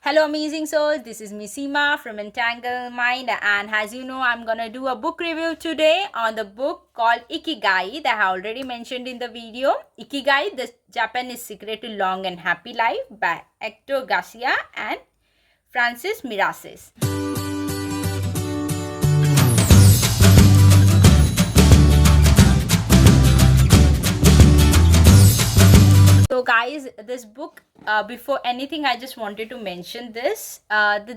Hello, amazing souls. This is Missima from Entangled Mind, and as you know, I'm gonna do a book review today on the book called Ikigai that I already mentioned in the video. Ikigai, the Japanese Secret to Long and Happy Life by Hector Gracia and Francesc Miralles. So guys, this book, before anything, I just wanted to mention this.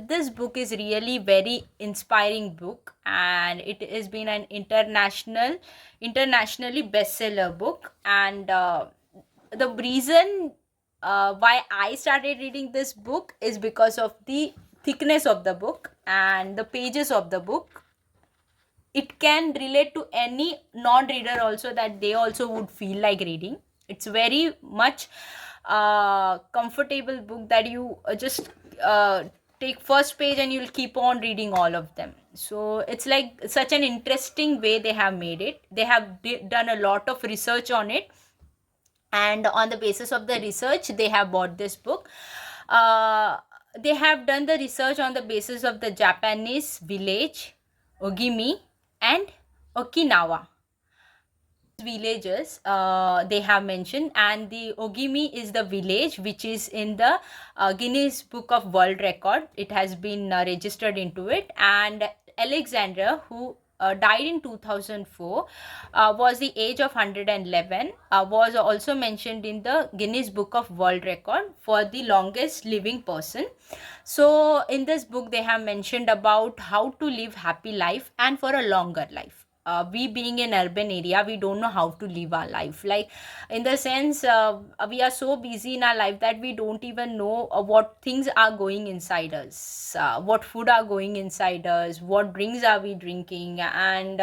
This book is really very inspiring book, and it has been an internationally bestseller book. And the reason why I started reading this book is because of the thickness of the book and the pages of the book. It can relate to any non-reader also, that they also would feel like reading. It's very much comfortable book that you just take first page and you'll keep on reading all of them. So it's like such an interesting way they have made it. They have done a lot of research on it, and on the basis of the research they have bought this book. They have done the research on the basis of the Japanese village Ogimi and Okinawa villages they have mentioned. And the Ogimi is the village which is in the Guinness Book of World Record. It has been registered into it. And Alexander, who died in 2004, was the age of 111, was also mentioned in the Guinness Book of World Record for the longest living person. So in this book they have mentioned about how to live happy life and for a longer life. We being in urban area, we don't know how to live our life, like in the sense we are so busy in our life that we don't even know what things are going inside us, what food are going inside us, what drinks are we drinking, and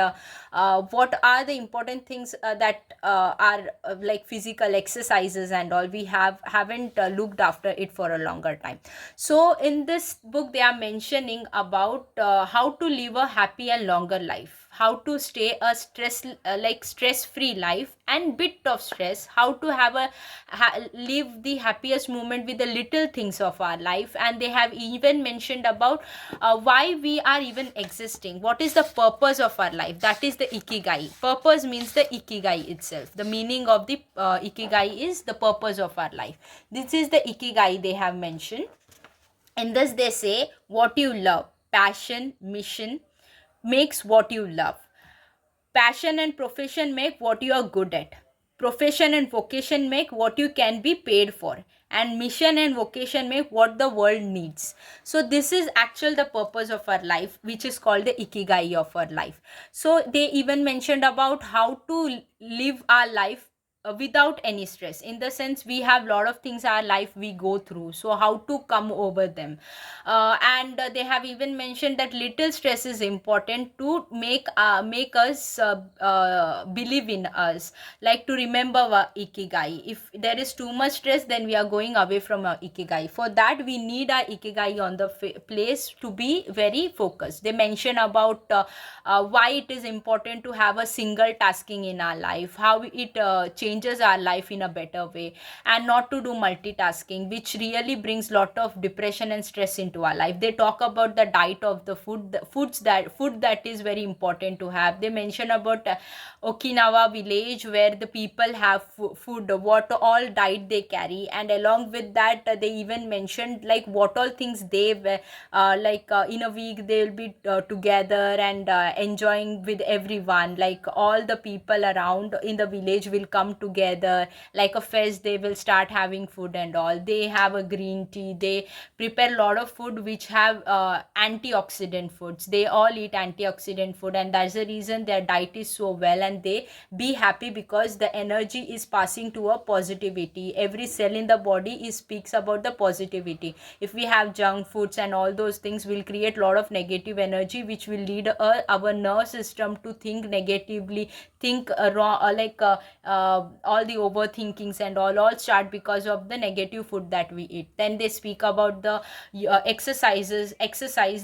what are the important things that are like physical exercises and all. We haven't looked after it for a longer time. So in this book they are mentioning about how to live a happy and longer life, how to stay a stress free life and bit of stress, how to have live the happiest moment with the little things of our life. And they have even mentioned about why we are even existing, what is the purpose of our life, that is the Ikigai. Purpose means the Ikigai itself. The meaning of the Ikigai is the purpose of our life. This is the Ikigai they have mentioned. In this they say, what you love, passion, mission makes what you love. Passion and profession make what you are good at. Profession and vocation make what you can be paid for. And mission and vocation make what the world needs. So this is actual the purpose of our life, which is called the Ikigai of our life. So they even mentioned about how to live our life without any stress, in the sense we have a lot of things our life we go through, so how to come over them. And they have even mentioned that little stress is important to make us believe in us, like to remember our Ikigai. If there is too much stress, then we are going away from our Ikigai. For that we need our Ikigai on the place to be very focused. They mention about why it is important to have a single tasking in our life, how it changes our life in a better way, and not to do multitasking, which really brings lot of depression and stress into our life. They talk about the diet of the food, food that is very important to have. They mention about Okinawa village, where the people have food, what all diet they carry, and along with that they even mentioned like what all things they in a week they will be together and enjoying with everyone, like all the people around in the village will come together like a fest. They will start having food and all. They have a green tea, they prepare a lot of food which have antioxidant foods. They all eat antioxidant food, and that's the reason their diet is so well, and they be happy because the energy is passing to a positivity. Every cell in the body is speaks about the positivity. If we have junk foods and all those things, will create a lot of negative energy, which will lead our nerve system to think negatively, think all the overthinkings and all start because of the negative food that we eat. Then they speak about the exercise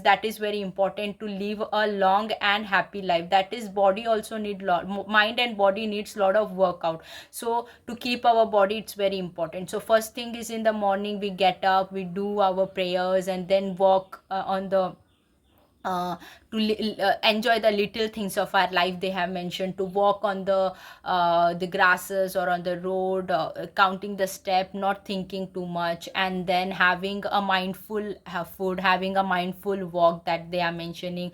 that is very important to live a long and happy life. That is, body also need mind and body needs lot of workout. So to keep our body, it's very important. So first thing is, in the morning we get up, we do our prayers, and then walk on the uh, enjoy the little things of our life. They have mentioned to walk on the grasses or on the road, counting the step, not thinking too much, and then having a mindful food, having a mindful walk that they are mentioning,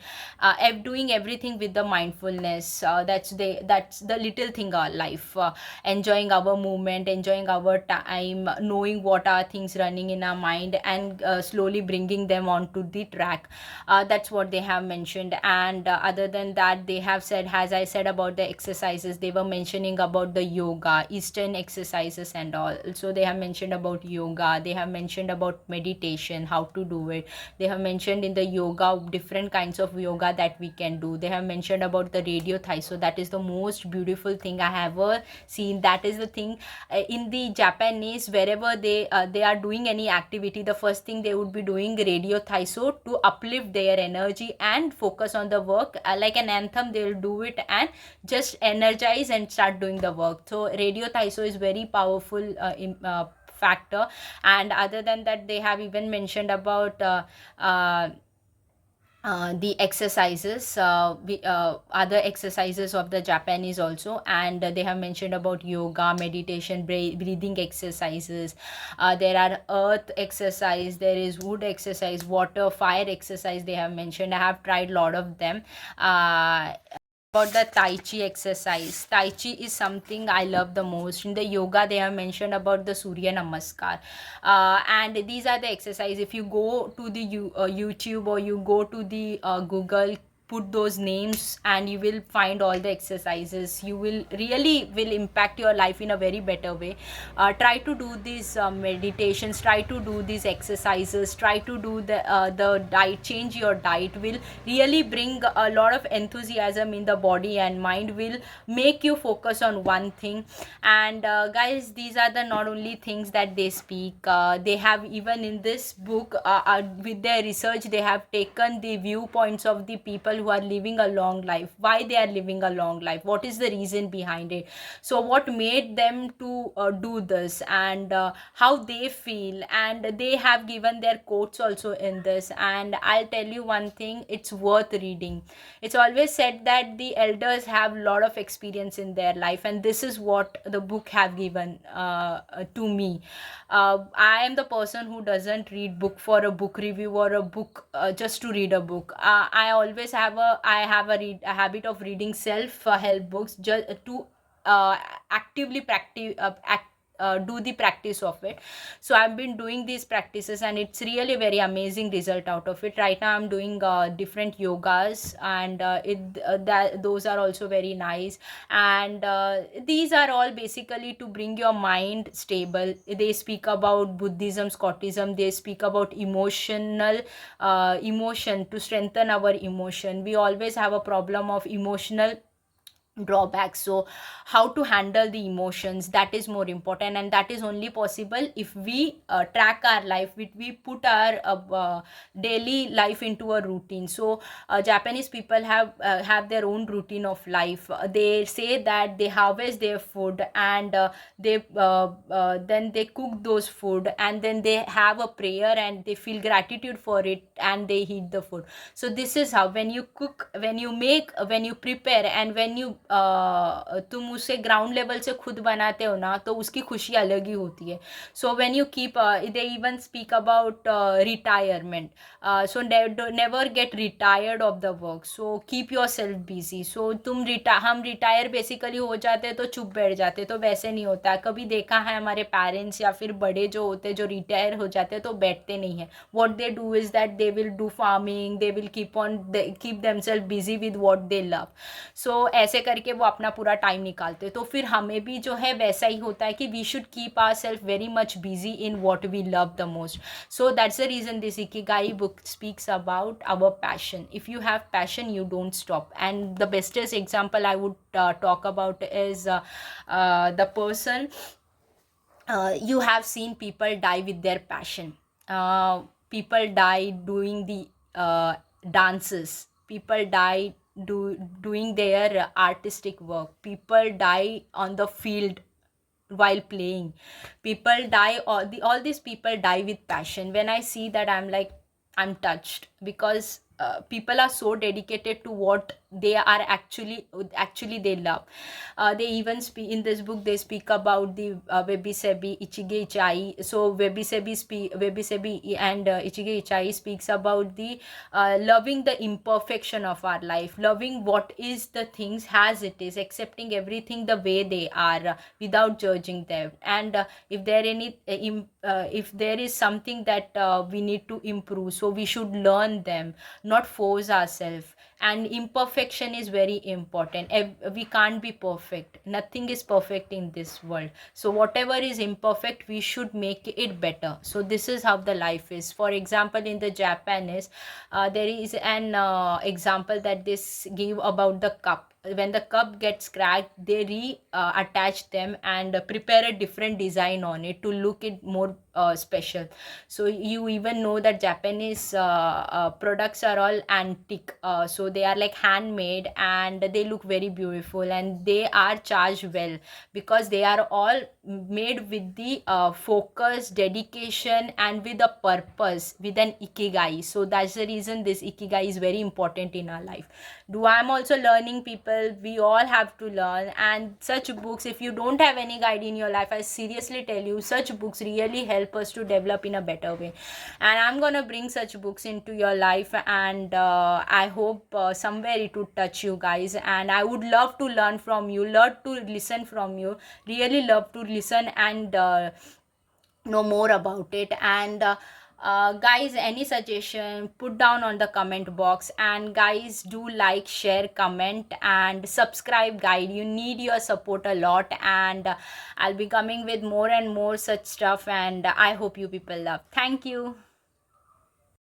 doing everything with the mindfulness. That's the little thing our life, enjoying our movement, enjoying our time, knowing what are things running in our mind, and slowly bringing them onto the track. That's what they have mentioned. And other than that, they have said, as I said about the exercises, they were mentioning about the yoga, eastern exercises and all. So they have mentioned about yoga, they have mentioned about meditation, how to do it. They have mentioned in the yoga different kinds of yoga that we can do. They have mentioned about the radio thai. So that is the most beautiful thing I have ever seen. That is the thing, in the Japanese, wherever they are doing any activity, the first thing they would be doing radio thai, so to uplift their energy and focus on the work, like an anthem, they'll do it and just energize and start doing the work. So radio thai is very powerful factor. And other than that, they have even mentioned about uh, the exercises, other exercises of the Japanese also. And they have mentioned about yoga, meditation, breathing exercises. There are earth exercise, there is wood exercise, water, fire exercise. They have mentioned, I have tried a lot of them. About the tai chi exercise, tai chi is something I love the most. In the yoga, they have mentioned about the surya namaskar, and these are the exercise. If you go to the YouTube, or you go to the Google, put those names, and you will find all the exercises. You will really will impact your life in a very better way. Try to do these meditations, try to do these exercises, try to do the diet, change your diet, will really bring a lot of enthusiasm in the body, and mind will make you focus on one thing. And guys, these are the not only things that they speak. They have even in this book, with their research, they have taken the viewpoints of the people who are living a long life, why they are living a long life, what is the reason behind it, so what made them to do this, and how they feel. And they have given their quotes also in this. And I'll tell you one thing, it's worth reading. It's always said that the elders have a lot of experience in their life, and this is what the book have given to me. I am the person who doesn't read book for a book review, or a book just to read a book. I have a habit of reading self help books, just to actively practice do the practice of it. So I've been doing these practices, and it's really very amazing result out of it. Right now I'm doing different yogas, and that those are also very nice. And these are all basically to bring your mind stable. They speak about Buddhism, Scottism. They speak about emotion, to strengthen our emotion. We always have a problem of emotional drawbacks. So how to handle the emotions, that is more important, and that is only possible if we track our life, we put our daily life into a routine. So Japanese people have their own routine of life. They say that they harvest their food, and they then they cook those food, and then they have a prayer, and they feel gratitude for it, and they eat the food. So this is how, when you cook, when you make, when you prepare, and when you तुम उसे ground level से खुद बनाते हो ना, तो उसकी खुशी अलग ही होती है. So when you keep, they even speak about retirement. So never get retired of the work. So keep yourself busy. So हम रिटायर बेसिकली हो जाते हैं तो चुप बैठ जाते, तो वैसे नहीं होता है. कभी देखा है हमारे पेरेंट्स या फिर बड़े जो होते हैं, जो रिटायर हो जाते हैं, तो बैठते नहीं है. What they do is that they will do farming, they will keep themselves busy with what they love. So ऐसे करके करके वो अपना पूरा टाइम निकालते हैं. तो फिर हमें भी जो है वैसा ही होता है कि we should keep our self very much busy in what we love the most. So that's the reason this Ikigai book speaks about our passion. If you have passion, you don't stop. And the bestest example I would talk about is the person, you have seen people die with their passion. People die doing the dances. People die doing their artistic work. People die on the field while playing. People die, all these people die with passion. When I see that, I'm like, I'm touched, because people are so dedicated to what they are actually they love. They even speak in this book, they speak about the Webisebi Ichigai Chai. So Webisebi and Ichigai Chai speaks about the loving the imperfection of our life, loving what is the things as it is, accepting everything the way they are, without judging them. And if if there is something that we need to improve, so we should learn them, not force ourselves. And imperfection is very important. We can't be perfect. Nothing is perfect in this world. So whatever is imperfect, we should make it better. So this is how the life is. For example, in the Japanese, there is an example that this give about the cup. When the cup gets cracked, they attach them and prepare a different design on it to look it more special. So you even know that Japanese products are all antique, so they are like handmade, and they look very beautiful, and they are charged well, because they are all made with the focus, dedication, and with a purpose, with an ikigai. So that's the reason this ikigai is very important in our life. I'm also learning, people. We all have to learn. And such books, if you don't have any guide in your life, I seriously tell you, such books really help us to develop in a better way. And I'm gonna bring such books into your life, and I hope somewhere it would touch you guys. And I would love to learn from you, love to listen from you, really love to listen and know more about it. And guys, any suggestion, put down on the comment box. And guys, do like, share, comment, and subscribe. Guide, you need your support a lot. And I'll be coming with more and more such stuff, and I hope you people love. Thank you.